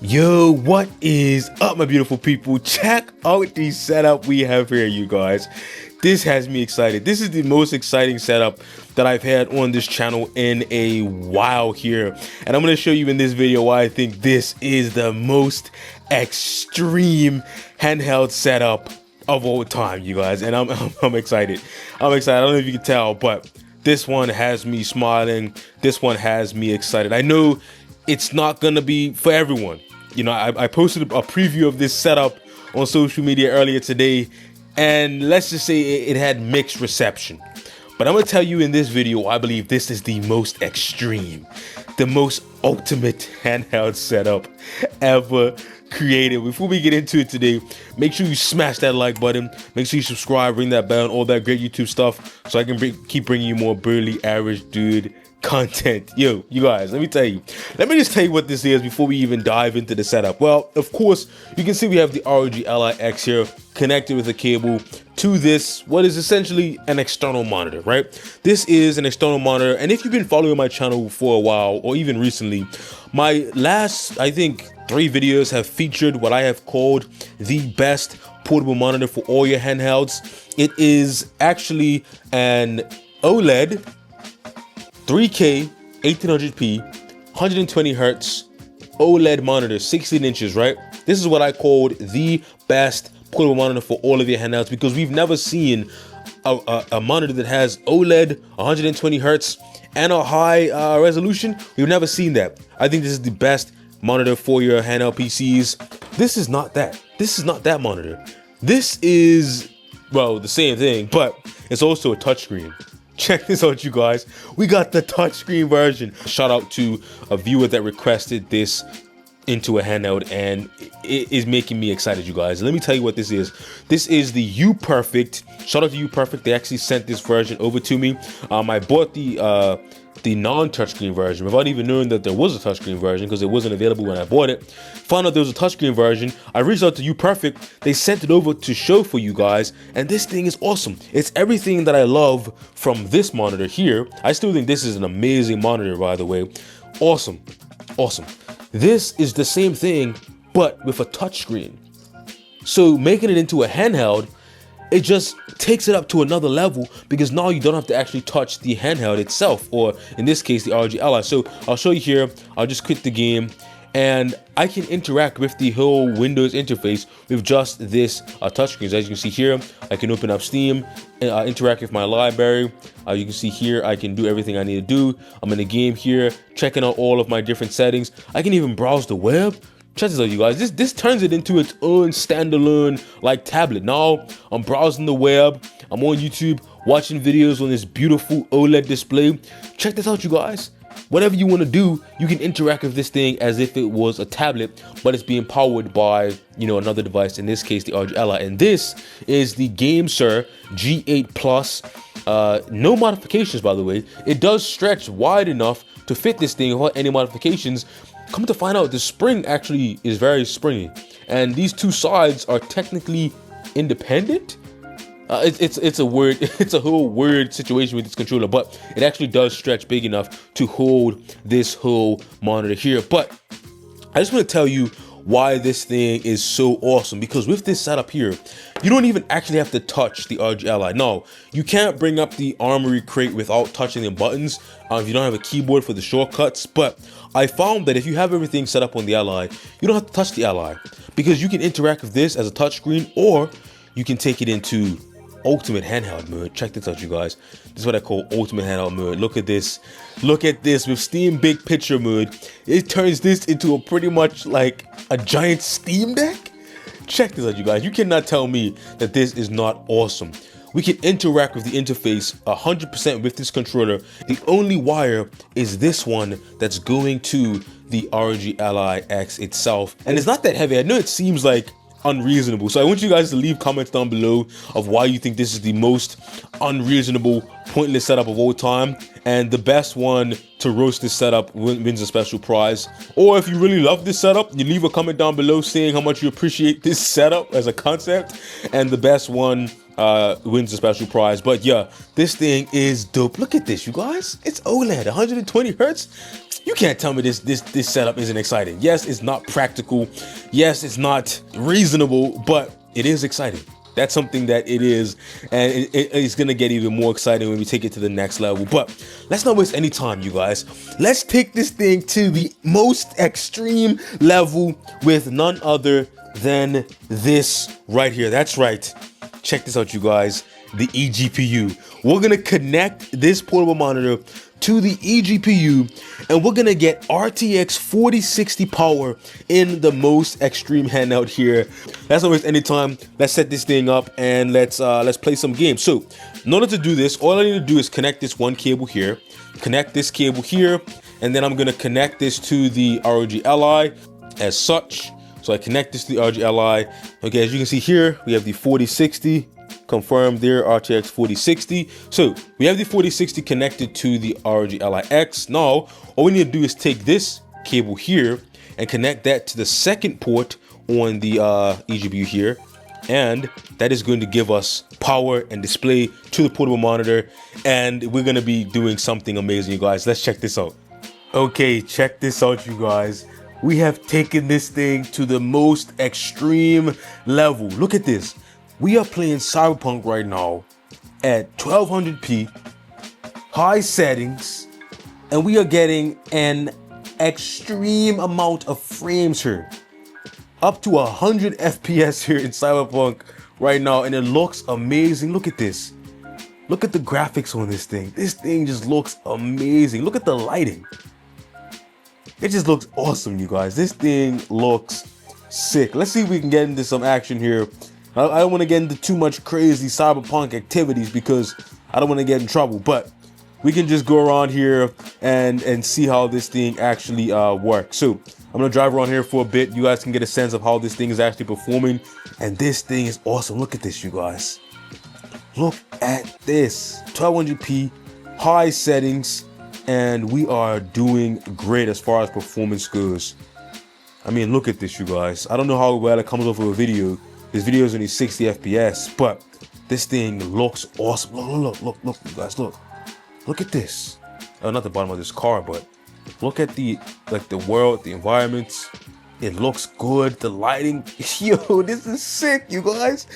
Yo, what is up, my beautiful people? Check out the setup we have here, you guys. This has me excited. This is the most exciting setup that I've had on this channel in a while here. And I'm going to show you in this video why I think this is the most extreme handheld setup of all time, you guys. And I'm excited. I'm excited. I don't know if you can tell, but this one has me smiling. This one has me excited. I know it's not going to be for everyone. You know, I posted a preview of this setup on social media earlier today, and let's just say it had mixed reception. But I'm going to tell you in this video, I believe this is the most extreme, the most ultimate handheld setup ever created. Before we get into it today, make sure you smash that like button, make sure you subscribe, ring that bell, and all that great YouTube stuff, so I can keep bringing you more burly average dude content. Yo, you guys, let me just tell you what this is before we even dive into the setup. Well, of course, you can see we have the ROG Ally X here connected with a cable to this, what is essentially an external monitor, right? This is an external monitor, and if you've been following my channel for a while, or even recently, my last, I think, 3 videos have featured what I have called the best portable monitor for all your handhelds. It is actually an OLED 3K 1800p 120 hertz OLED monitor, 16 inches, right? This is what I called the best portable monitor for all of your handhelds, because we've never seen a monitor that has OLED 120 hertz and a high resolution. We've never seen that. I think this is the best monitor for your handheld PCs. This is not that. This is not that monitor. This is, well, the same thing, but it's also a touchscreen. Check this out, you guys. We got the touchscreen version. Shout out to a viewer that requested this into a handheld, and it is making me excited, you guys. Let me tell you what this is. This is the Uperfect. Shout out to Uperfect. They actually sent this version over to me. I bought the non-touchscreen version without even knowing that there was a touchscreen version, because it wasn't available when I bought it. Found out there was a touchscreen version. I reached out to Uperfect. They sent it over to show for you guys, and this thing is awesome. It's everything that I love from this monitor here. I still think this is an amazing monitor, by the way. Awesome. Awesome. This is the same thing, but with a touchscreen. So making it into a handheld, it just takes it up to another level, because now you don't have to actually touch the handheld itself, or in this case, the ROG Ally. So I'll show you here. I'll just quit the game, and I can interact with the whole Windows interface with just this touchscreen. As you can see here, I can open up Steam, and interact with my library. You can see here, I can do everything I need to do. I'm in the game here, checking out all of my different settings. I can even browse the web. Check this out, you guys. This turns it into its own standalone like tablet. Now I'm browsing the web, I'm on YouTube, watching videos on this beautiful OLED display. Check this out, you guys. Whatever you want to do, you can interact with this thing as if it was a tablet, but it's being powered by, you know, another device, in this case the ROG Ally. And this is the Gamesir G8 Plus. No modifications, by the way. It does stretch wide enough to fit this thing without any modifications. Come to find out, the spring actually is very springy, and these two sides are technically independent. It's a whole weird situation with this controller, but it actually does stretch big enough to hold this whole monitor here. But I just want to tell you why this thing is so awesome, because with this setup here, you don't even actually have to touch the ROG Ally. No, you can't bring up the Armory crate without touching the buttons if you don't have a keyboard for the shortcuts. But I found that if you have everything set up on the Ally, you don't have to touch the Ally, because you can interact with this as a touchscreen, or you can take it into ultimate handheld mode. Check this out, you guys. This is what I call ultimate handheld mode. Look at this. Look at this. With Steam Big Picture mode, it turns this into a pretty much like a giant Steam Deck. Check this out, you guys. You cannot tell me that this is not awesome. We can interact with the interface 100% with this controller. The only wire is this one that's going to the ROG Ally X itself, and it's not that heavy. I know it seems like unreasonable, so I want you guys to leave comments down below of why you think this is the most unreasonable, pointless setup of all time, and the best one to roast this setup wins a special prize. Or if you really love this setup, you leave a comment down below saying how much you appreciate this setup as a concept, and the best one wins a special prize. But yeah, this thing is dope. Look at this, you guys. It's OLED, 120 hertz. You can't tell me this setup isn't exciting. Yes, it's not practical. Yes, it's not reasonable, but it is exciting. That's something that it is, and it's gonna get even more exciting when we take it to the next level. But let's not waste any time, you guys. Let's take this thing to the most extreme level with none other than this right here. That's right. Check this out, you guys. The eGPU. We're gonna connect this portable monitor to the eGPU, and we're gonna get RTX 4060 power in the most extreme handheld here. Let's not waste any time. Let's set this thing up and let's play some games. So in order to do this, all I need to do is connect this one cable here, connect this cable here, and then I'm gonna connect this to the ROG Ally as such. So I connect this to the ROG Ally. Okay, as you can see here, we have the 4060 confirmed there, RTX 4060. So we have the 4060 connected to the ROG Ally X. Now, all we need to do is take this cable here and connect that to the second port on the eGPU here. And that is going to give us power and display to the portable monitor. And we're going to be doing something amazing, you guys. Let's check this out. Okay, check this out, you guys. We have taken this thing to the most extreme level. Look at this. We are playing Cyberpunk right now at 1200p, high settings, and we are getting an extreme amount of frames here. Up to 100 FPS here in Cyberpunk right now, and it looks amazing. Look at this. Look at the graphics on this thing. This thing just looks amazing. Look at the lighting. It just looks awesome, you guys. This thing looks sick. Let's see if we can get into some action here. I don't want to get into too much crazy cyberpunk activities because I don't want to get in trouble, but we can just go around here and see how this thing actually works. So I'm gonna drive around here for a bit. You guys can get a sense of how this thing is actually performing, and this thing is awesome. Look at this, you guys. Look at this. 1200p, high settings, and we are doing great as far as performance goes. I mean, look at this, you guys. I don't know how well it comes off of a video. This video is only 60 FPS, but this thing looks awesome. Look, you guys, look. Look at this. Oh, not the bottom of this car, but look at the world, the environments. It looks good. The lighting. Yo, this is sick, you guys.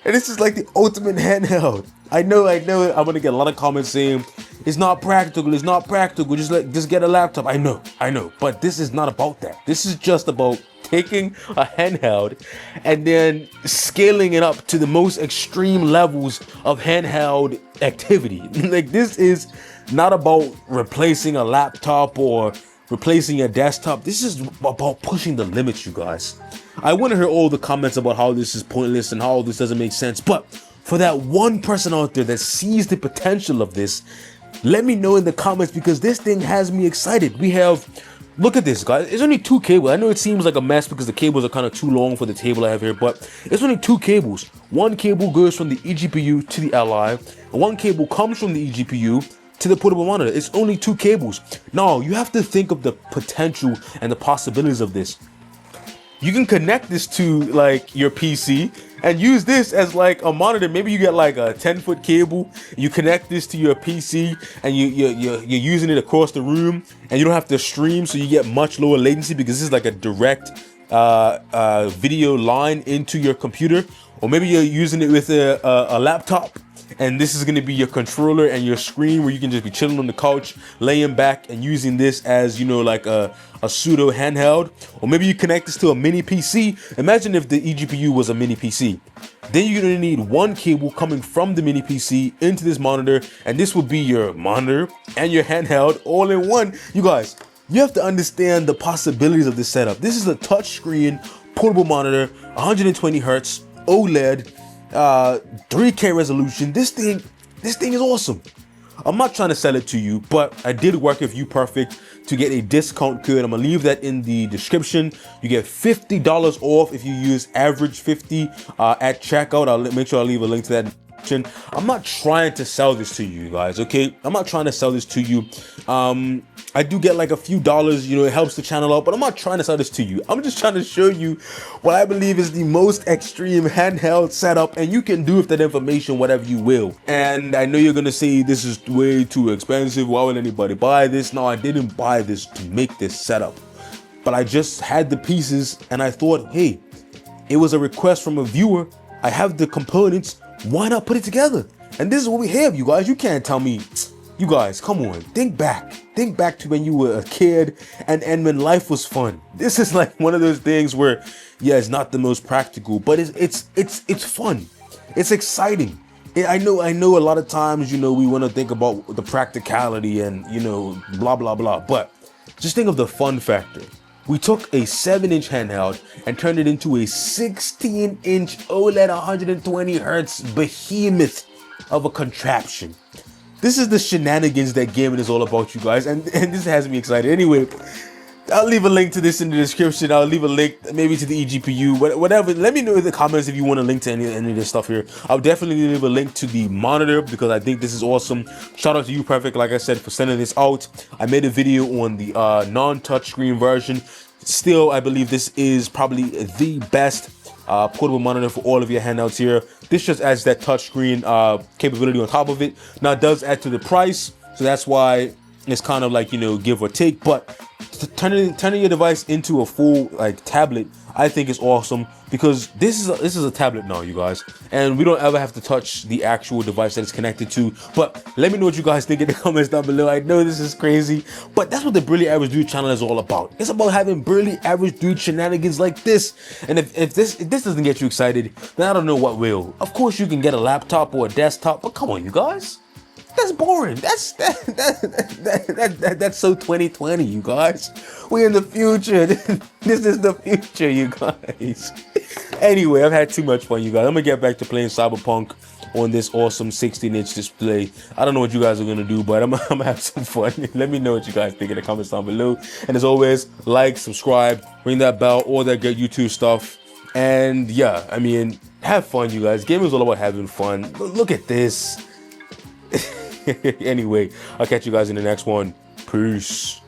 And this is like the ultimate handheld. I know. I'm gonna get a lot of comments saying it's not practical. It's not practical. Just get a laptop. I know. But this is not about that. This is just about taking a handheld and then scaling it up to the most extreme levels of handheld activity. Like, this is not about replacing a laptop or replacing a desktop. This is about pushing the limits, you guys. I want to hear all the comments about how this is pointless and how this doesn't make sense, but for that one person out there that sees the potential of this, let me know in the comments, because this thing has me excited. We have, look at this, guys. It's only 2 cables. I know it seems like a mess because the cables are kind of too long for the table I have here, but it's only 2 cables. One cable goes from the eGPU to the Ally, and one cable comes from the eGPU to the portable monitor. It's only 2 cables. Now, you have to think of the potential and the possibilities of this. You can connect this to like your PC and use this as like a monitor. Maybe you get like a 10-foot cable, you connect this to your PC, and you're using it across the room, and you don't have to stream, so you get much lower latency because this is like a direct video line into your computer. Or maybe you're using it with a laptop, and this is going to be your controller and your screen, where you can just be chilling on the couch, laying back and using this as, you know, like a pseudo handheld. Or maybe you connect this to a mini PC. Imagine if the eGPU was a mini PC. Then you're going to need one cable coming from the mini PC into this monitor, and this will be your monitor and your handheld all in one. You guys, you have to understand the possibilities of this setup. This is a touchscreen portable monitor, 120 hertz, OLED, 3K resolution. This thing is awesome. I'm not trying to sell it to you, but I did work with Uperfect to get a discount code. I'm gonna leave that in the description. You get $50 off if you use average 50 at checkout. I'll make sure I leave a link to that. I'm not trying to sell this to you guys, okay? I'm not trying to sell this to you. I I do get like a few dollars, you know, it helps the channel out, but I'm not trying to sell this to you. I'm just trying to show you what I believe is the most extreme handheld setup, and you can do with that information whatever you will. And I know you're gonna say this is way too expensive, why would anybody buy this? No, I didn't buy this to make this setup, but I just had the pieces and I thought, hey, it was a request from a viewer. I have the components, why not put it together? And this is what we have, you guys. You can't tell me, you guys, come on, think back to when you were a kid and when life was fun. This is like one of those things where, yeah, it's not the most practical, but it's fun. It's exciting. I know a lot of times, you know, we want to think about the practicality and, you know, blah, blah, blah, but just think of the fun factor. We took a 7-inch handheld and turned it into a 16-inch OLED 120 hertz behemoth of a contraption. This is the shenanigans that gaming is all about, you guys, and this has me excited. Anyway, I'll leave a link to this in the description. I'll leave a link maybe to the eGPU, whatever. Let me know in the comments if you want a link to any of this stuff here. I'll definitely leave a link to the monitor because I think this is awesome. Shout out to Uperfect, like I said, for sending this out. I made a video on the non-touchscreen version. Still, I believe this is probably the best portable monitor for all of your handhelds here. This just adds that touchscreen capability on top of it. Now it does add to the price, so that's why it's kind of like, you know, give or take, but turning your device into a full like tablet, I think is awesome because this is a tablet now, you guys, and we don't ever have to touch the actual device that it's connected to. But let me know what you guys think in the comments down below. I know this is crazy, but that's what the Brilliant Average Dude channel is all about. It's about having brilliant average dude shenanigans like this. And if this doesn't get you excited, then I don't know what will. Of course you can get a laptop or a desktop, but come on, you guys. That's boring. That's so 2020, you guys. We're in the future. This is the future, you guys. Anyway, I've had too much fun, you guys. I'm gonna get back to playing Cyberpunk on this awesome 16-inch display. I don't know what you guys are gonna do, but I'm gonna have some fun. Let me know what you guys think in the comments down below. And as always, like, subscribe, ring that bell, all that good YouTube stuff. And yeah, I mean, have fun, you guys. Gaming is all about having fun. Look at this. Anyway, I'll catch you guys in the next one. Peace.